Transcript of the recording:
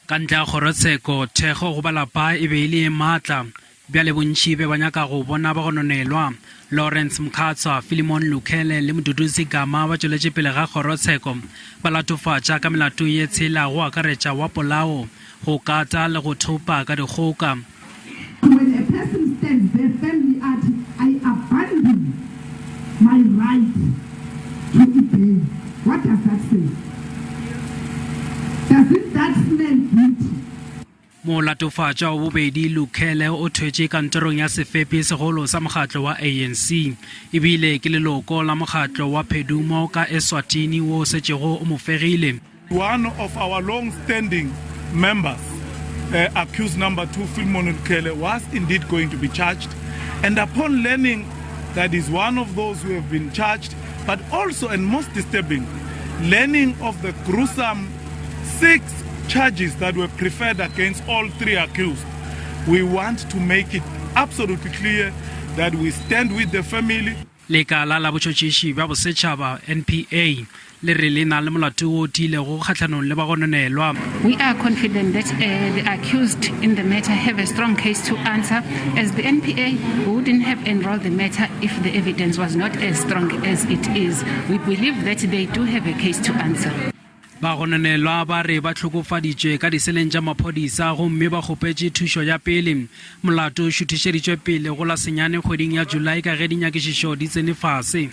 ka ntle ga kgorotsheko thekgo go balapa e be e le maatla bjale bontši be ba nyaka go bona Bagononelwa Lawrence Mkhatshwa, Philemon, Lukhele le Mduduzi Gama ba tšweletše pele ga kgorotsheko Balatofatswa ka melato ye tshela go akaretša wa polao go kata le go thopa ka dikgoka. When a person stands there firmly at, I abandon my right to obey. What does that say? Doesn't that smell guilty? Molatofatswa wa bobedi Lukhele o thwetše kantorong ya sefepi segolo sa mokgatlo wa ANC ebile ke leloko la mokgatlo wa Phedumo ka Eswatini wo setšego o mo fegile. One of our long-standing members, accused number 2, Philemon Lukhele, was indeed going to be charged. And upon learning that is one of those who have been charged, but also, and most disturbing, learning of the gruesome 6 charges that were preferred against all 3 accused, we want to make it absolutely clear that we stand with the family. Lekala la botšhotšhiši bja bosetšhaba NPA le re le na le molato o tiilego kgatlhanong le Bagononelwa. We are confident that the accused in the matter have a strong case to answer, as the NPA wouldn't have enrolled the matter if the evidence was not as strong as it is. We believe that they do have a case to answer. Bagononelwa ba re ba tlhokofaditšwe ka diseleng tša maphodisa gomme ba kgopetše thušo ya pele. Molato o šuthišeditšwe pele go la senyane kgweding ya Julae ka ge dinyakišišo di tsene fase.